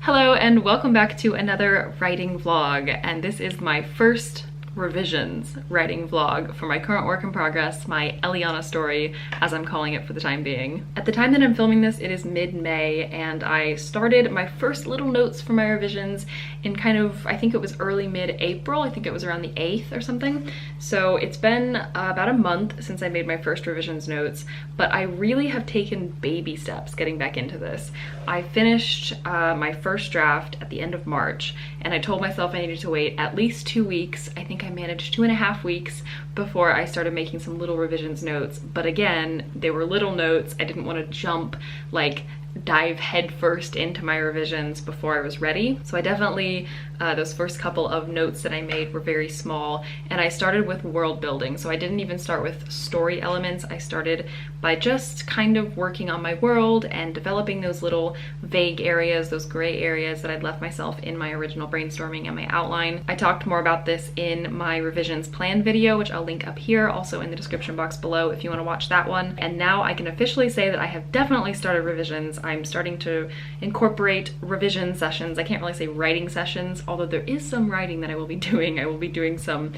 Hello and welcome back to another writing vlog, and this is my first revisions writing vlog for my current work in progress, my Eliana story, as I'm calling it for the time being. At the time that I'm filming this, it is mid-May, and I started my first little notes for my revisions in I think it was early mid-April. I think it was around the 8th or something. So it's been about a month since I made my first revisions notes, but I really have taken baby steps getting back into this. I finished my first draft at the end of March, and I told myself I needed to wait at least 2 weeks. I think I managed 2.5 weeks before I started making some little revisions notes. But again, they were little notes. I didn't want to dive headfirst into my revisions before I was ready. So I definitely, those first couple of notes that I made were very small, and I started with world building. So I didn't even start with story elements. I started by just kind of working on my world and developing those little vague areas, those gray areas that I'd left myself in my original brainstorming and my outline. I talked more about this in my revisions plan video, which I'll link up here, also in the description box below if you want to watch that one. And now I can officially say that I have definitely started revisions. I'm starting to incorporate revision sessions. I can't really say writing sessions, although there is some writing that I will be doing. I will be doing some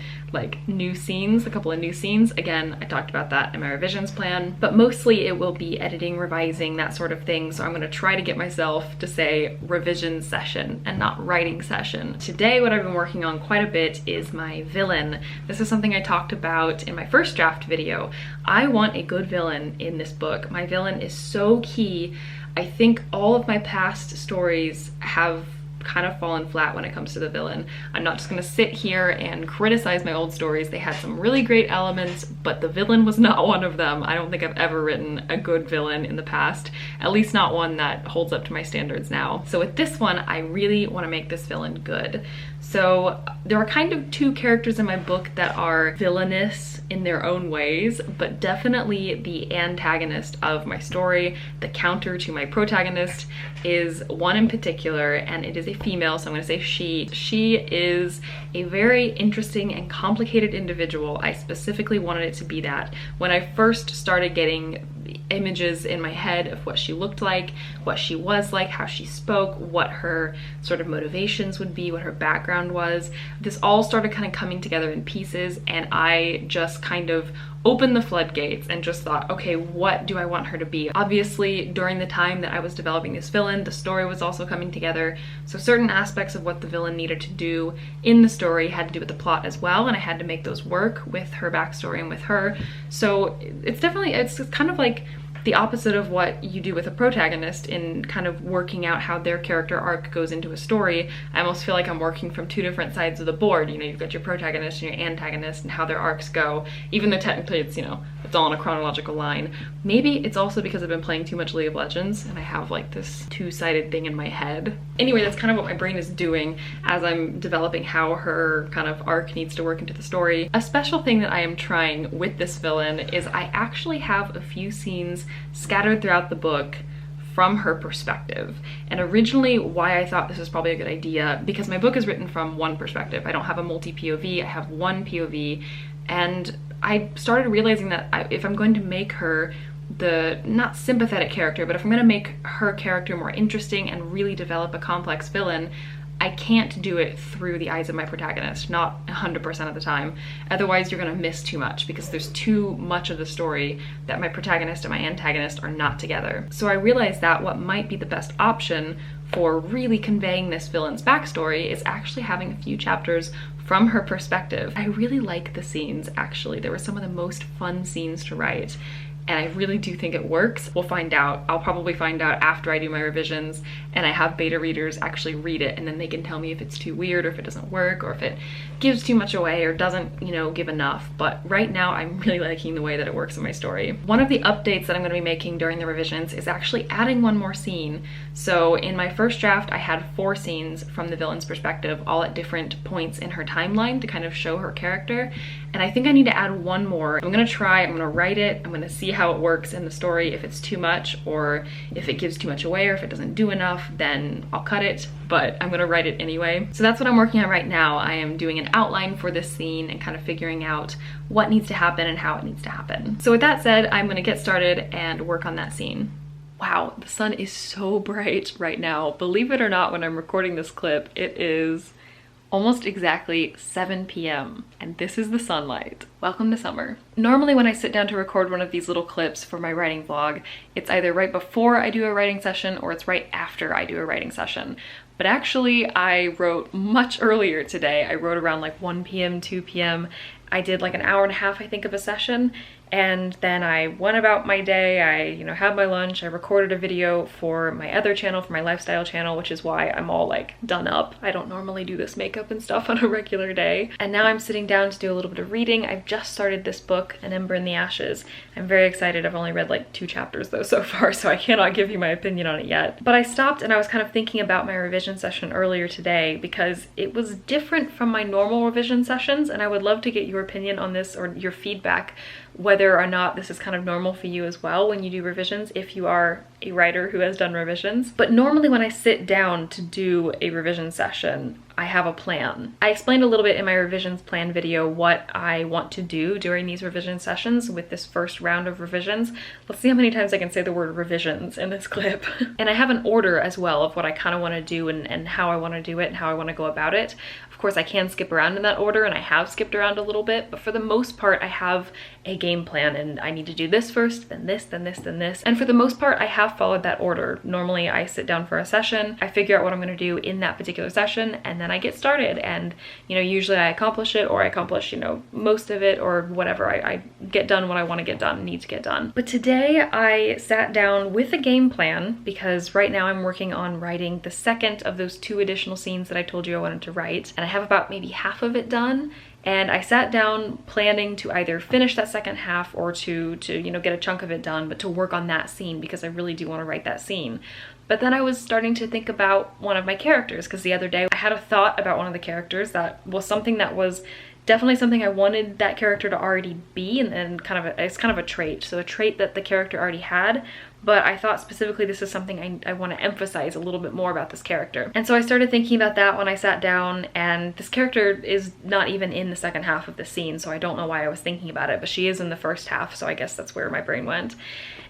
new scenes, a couple of new scenes. Again, I talked about that in my revisions plan, but mostly it will be editing, revising, that sort of thing. So I'm gonna try to get myself to say revision session and not writing session. Today, what I've been working on quite a bit is my villain. This is something I talked about in my first draft video. I want a good villain in this book. My villain is so key. I think all of my past stories have kind of fallen flat when it comes to the villain. I'm not just gonna sit here and criticize my old stories. They had some really great elements, but the villain was not one of them. I don't think I've ever written a good villain in the past, at least not one that holds up to my standards now. So with this one, I really want to make this villain good. So there are kind of two characters in my book that are villainous in their own ways, but definitely the antagonist of my story, the counter to my protagonist, is one in particular, and it is a female, so I'm gonna say she. She is a very interesting and complicated individual. I specifically wanted it to be that. When I first started getting images in my head of what she looked like, what she was like, how she spoke, what her sort of motivations would be, what her background was, this all started kind of coming together in pieces, and I just kind of opened the floodgates and just thought, okay, what do I want her to be? Obviously, during the time that I was developing this villain, the story was also coming together, so certain aspects of what the villain needed to do in the story had to do with the plot as well, and I had to make those work with her backstory and with her. So it's kind of like the opposite of what you do with a protagonist in kind of working out how their character arc goes into a story. I almost feel like I'm working from two different sides of the board. You know, you've got your protagonist and your antagonist and how their arcs go, even though technically it's, it's all in a chronological line. Maybe it's also because I've been playing too much League of Legends and I have this two-sided thing in my head. Anyway, that's kind of what my brain is doing as I'm developing how her kind of arc needs to work into the story. A special thing that I am trying with this villain is I actually have a few scenes scattered throughout the book from her perspective. And originally why I thought this was probably a good idea, because my book is written from one perspective. I don't have a multi-POV, I have one POV, and I started realizing that if I'm going to make her the not sympathetic character, but if I'm going to make her character more interesting and really develop a complex villain, I can't do it through the eyes of my protagonist, not 100% of the time. Otherwise, you're gonna miss too much because there's too much of the story that my protagonist and my antagonist are not together. So I realized that what might be the best option for really conveying this villain's backstory is actually having a few chapters from her perspective. I really like the scenes, actually. They were some of the most fun scenes to write, and I really do think it works. We'll find out. I'll probably find out after I do my revisions and I have beta readers actually read it, and then they can tell me if it's too weird or if it doesn't work or if it gives too much away or doesn't, give enough. But right now I'm really liking the way that it works in my story. One of the updates that I'm gonna be making during the revisions is actually adding one more scene. So in my first draft, I had 4 scenes from the villain's perspective, all at different points in her timeline to kind of show her character. And I think I need to add one more. I'm gonna write it, I'm gonna see how it works in the story. If it's too much or if it gives too much away or if it doesn't do enough, then I'll cut it, but I'm gonna write it anyway. So that's what I'm working on right now. I am doing an outline for this scene and kind of figuring out what needs to happen and how it needs to happen. So with that said, I'm gonna get started and work on that scene. Wow, the sun is so bright right now. Believe it or not, when I'm recording this clip, it is almost exactly 7 p.m. and this is the sunlight. Welcome to summer. Normally when I sit down to record one of these little clips for my writing vlog, it's either right before I do a writing session or it's right after I do a writing session. But actually I wrote much earlier today. I wrote around like 1 p.m., 2 p.m. I did like an hour and a half, I think, of a session. And then I went about my day. I, had my lunch. I recorded a video for my other channel, for my lifestyle channel, which is why I'm all like done up. I don't normally do this makeup and stuff on a regular day. And now I'm sitting down to do a little bit of reading. I've just started this book, An Ember in the Ashes. I'm very excited. I've only read like 2 chapters though so far, so I cannot give you my opinion on it yet. But I stopped and I was kind of thinking about my revision session earlier today because it was different from my normal revision sessions, and I would love to get your opinion on this or your feedback, whether or not this is kind of normal for you as well when you do revisions, if you are a writer who has done revisions. But normally when I sit down to do a revision session, I have a plan. I explained a little bit in my revisions plan video what I want to do during these revision sessions with this first round of revisions. Let's see how many times I can say the word revisions in this clip. And I have an order as well of what I kind of want to do and how I want to do it and how I want to go about it. Of course, I can skip around in that order, and I have skipped around a little bit, but for the most part, I have a game plan and I need to do this first, then this, then this, then this. And for the most part, I have followed that order. Normally, I sit down for a session, I figure out what I'm going to do in that particular session, and then I get started. And, usually I accomplish it, or I accomplish, most of it, or whatever. I get done what I want to get done, need to get done. But today I sat down with a game plan because right now I'm working on writing the second of those 2 additional scenes that I told you I wanted to write. And I have about maybe half of it done. And I sat down planning to either finish that second half or to get a chunk of it done, but to work on that scene because I really do want to write that scene. But then I was starting to think about one of my characters, because the other day I had a thought about one of the characters that was something that was definitely something I wanted that character to already be, and it's kind of a trait. So a trait that the character already had, but I thought specifically this is something I want to emphasize a little bit more about this character. And so I started thinking about that when I sat down, and this character is not even in the second half of the scene, so I don't know why I was thinking about it, but she is in the first half, so I guess that's where my brain went.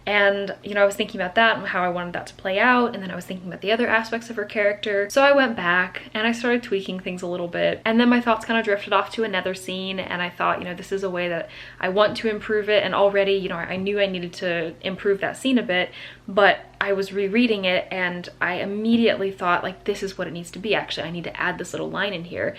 And, I was thinking about that and how I wanted that to play out, and then I was thinking about the other aspects of her character. So I went back and I started tweaking things a little bit, and then my thoughts kind of drifted off to another scene, and I thought, this is a way that I want to improve it, and already, I knew I needed to improve that scene a bit, but I was rereading it and I immediately thought, like, this is what it needs to be. Actually, I need to add this little line in here.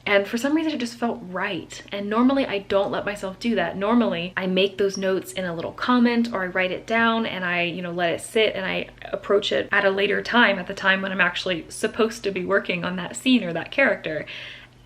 And for some reason it just felt right. And normally I don't let myself do that. Normally I make those notes in a little comment, or I write it down and I, let it sit, and I approach it at a later time, at the time when I'm actually supposed to be working on that scene or that character.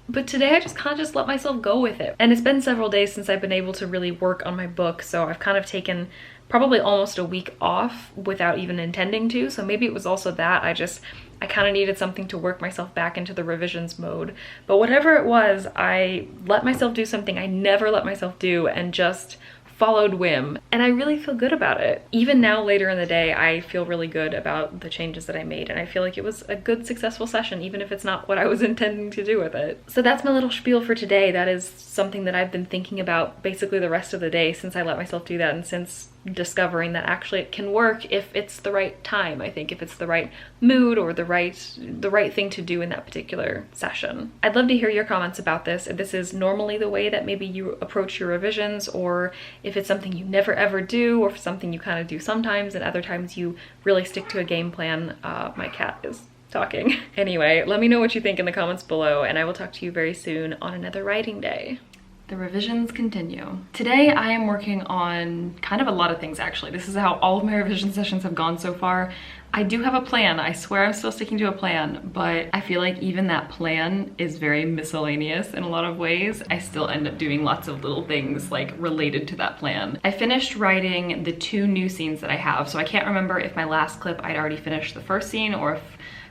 But today I just kind of just let myself go with it. And it's been several days since I've been able to really work on my book, so I've kind of taken probably almost a week off without even intending to. So maybe it was also that I kind of needed something to work myself back into the revisions mode. But whatever it was, I let myself do something I never let myself do and just followed whim, and I really feel good about it. Even now later in the day, I feel really good about the changes that I made, and I feel like it was a good, successful session, even if it's not what I was intending to do with it. So that's my little spiel for today. That is something that I've been thinking about basically the rest of the day since I let myself do that, and since discovering that actually it can work if it's the right time. I think if it's the right mood or the right thing to do in that particular session. I'd love to hear your comments about this. If this is normally the way that maybe you approach your revisions, or if it's something you never ever do, or something you kind of do sometimes and other times you really stick to a game plan. My cat is talking. Anyway, let me know what you think in the comments below, and I will talk to you very soon on another writing day. The revisions continue. Today I am working on kind of a lot of things actually. This is how all of my revision sessions have gone so far. I do have a plan. I swear I'm still sticking to a plan, but I feel like even that plan is very miscellaneous in a lot of ways. I still end up doing lots of little things like related to that plan. I finished writing the 2 new scenes that I have, so I can't remember if my last clip I'd already finished the first scene or if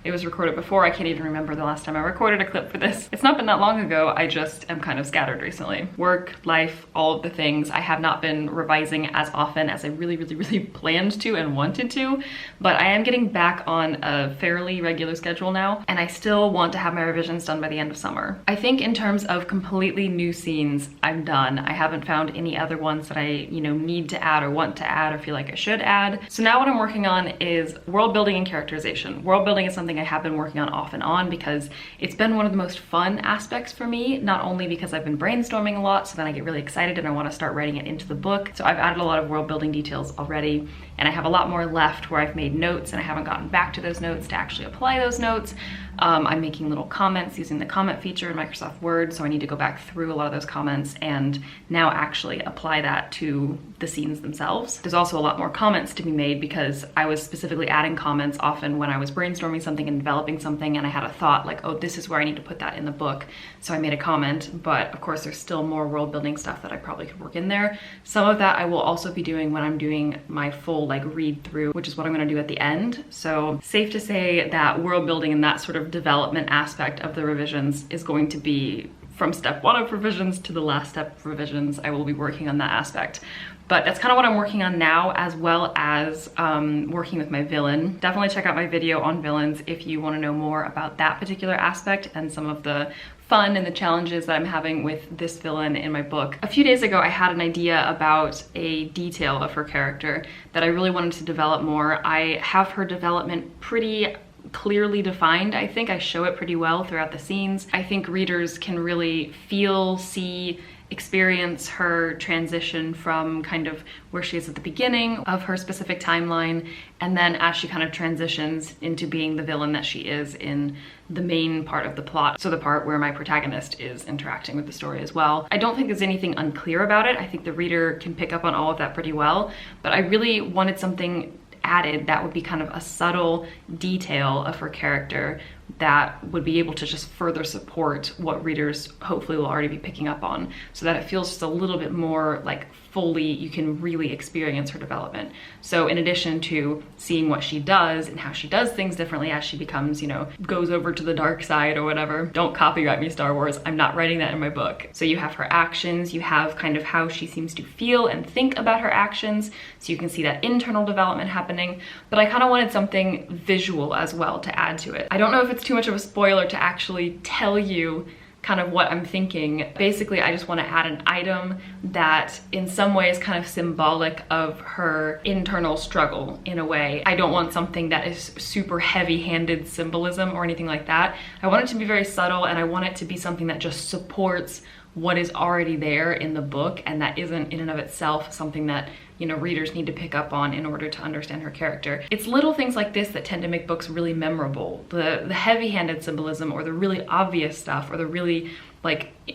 it was recorded before. I can't even remember the last time I recorded a clip for this. It's not been that long ago. I just am kind of scattered recently. Work, life, all of the things. I have not been revising as often as I really planned to and wanted to, but I am getting back on a fairly regular schedule now, and I still want to have my revisions done by the end of summer. I think in terms of completely new scenes, I'm done. I haven't found any other ones that I, need to add or want to add or feel like I should add. So now what I'm working on is world building and characterization. World building is something I have been working on off and on because it's been one of the most fun aspects for me, not only because I've been brainstorming a lot, so then I get really excited and I want to start writing it into the book. So I've added a lot of world building details already, and I have a lot more left where I've made notes and I haven't gotten back to those notes to actually apply those notes. I'm making little comments using the comment feature in Microsoft Word, so I need to go back through a lot of those comments and now actually apply that to the scenes themselves. There's also a lot more comments to be made because I was specifically adding comments often when I was brainstorming something and developing something, and I had a thought like, oh, this is where I need to put that in the book. So I made a comment, but of course there's still more world building stuff that I probably could work in there. Some of that I will also be doing when I'm doing my full read through, which is what I'm gonna do at the end. So safe to say that world building and that sort of development aspect of the revisions is going to be from step 1 of revisions to the last step of revisions. I will be working on that aspect. But that's kind of what I'm working on now, as well as working with my villain. Definitely check out my video on villains if you want to know more about that particular aspect and some of the fun and the challenges that I'm having with this villain in my book. A few days ago, I had an idea about a detail of her character that I really wanted to develop more. I have her development pretty clearly defined. I think I show it pretty well throughout the scenes. I think readers can really feel, see, experience her transition from kind of where she is at the beginning of her specific timeline, and then as she kind of transitions into being the villain that she is in the main part of the plot, so the part where my protagonist is interacting with the story as well. I don't think there's anything unclear about it. I think the reader can pick up on all of that pretty well, but I really wanted something added that would be kind of a subtle detail of her character that would be able to just further support what readers hopefully will already be picking up on, so that it feels just a little bit more fully, you can really experience her development. So in addition to seeing what she does and how she does things differently as she becomes, goes over to the dark side or whatever. Don't copyright me, Star Wars. I'm not writing that in my book. So you have her actions, you have kind of how she seems to feel and think about her actions, so you can see that internal development happening. But I kind of wanted something visual as well to add to it. I don't know if it's too much of a spoiler to actually tell you kind of what I'm thinking. Basically, I just want to add an item that in some way is kind of symbolic of her internal struggle in a way. I don't want something that is super heavy-handed symbolism or anything like that. I want it to be very subtle, and I want it to be something that just supports what is already there in the book, and that isn't in and of itself something that readers need to pick up on in order to understand her character. It's little things like this that tend to make books really memorable. The heavy-handed symbolism, or the really obvious stuff, or the really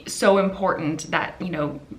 so important that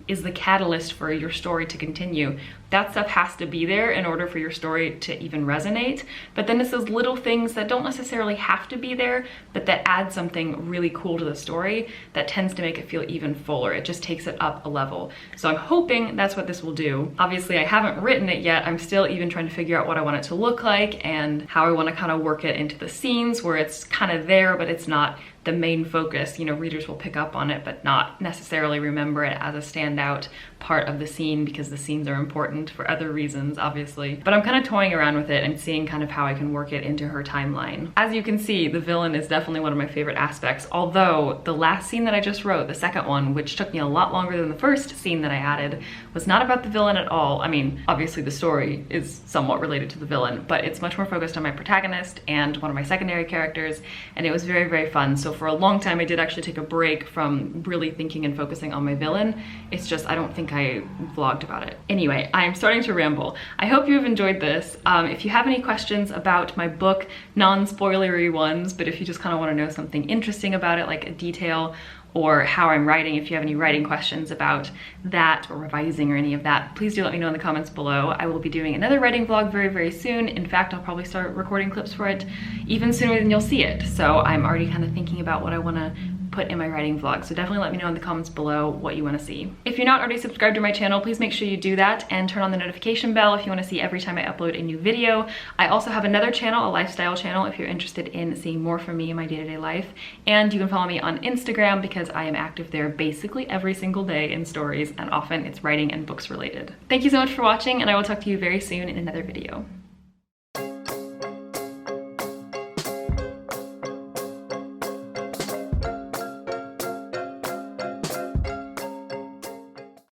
is the catalyst for your story to continue. That stuff has to be there in order for your story to even resonate. But then it's those little things that don't necessarily have to be there, but that add something really cool to the story that tends to make it feel even fuller. It just takes it up a level. So I'm hoping that's what this will do. Obviously, I haven't written it yet. I'm still even trying to figure out what I want it to look like and how I want to kind of work it into the scenes where it's kind of there, but it's not the main focus. Readers will pick up on it, but not necessarily remember it as a standout part of the scene, because the scenes are important for other reasons, obviously. But I'm kind of toying around with it and seeing kind of how I can work it into her timeline. As you can see, the villain is definitely one of my favorite aspects, although the last scene that I just wrote, the second one, which took me a lot longer than the first scene that I added, was not about the villain at all. I mean, obviously the story is somewhat related to the villain, but it's much more focused on my protagonist and one of my secondary characters, and it was very, very fun. So for a long time, I did actually take a break from really thinking and focusing on my villain. It's just, I don't think I vlogged about it. Anyway, I'm starting to ramble. I hope you've enjoyed this. If you have any questions about my book, non-spoilery ones, but if you just kind of want to know something interesting about it, like a detail or how I'm writing, if you have any writing questions about that or revising or any of that, please do let me know in the comments below. I will be doing another writing vlog very, very soon. In fact, I'll probably start recording clips for it even sooner than you'll see it. So I'm already kind of thinking about what I want to put in my writing vlog. So definitely let me know in the comments below what you want to see. If you're not already subscribed to my channel, please make sure you do that and turn on the notification bell if you want to see every time I upload a new video. I also have another channel, a lifestyle channel, if you're interested in seeing more from me in my day-to-day life. And you can follow me on Instagram because I am active there basically every single day in stories, and often it's writing and books related. Thank you so much for watching, and I will talk to you very soon in another video.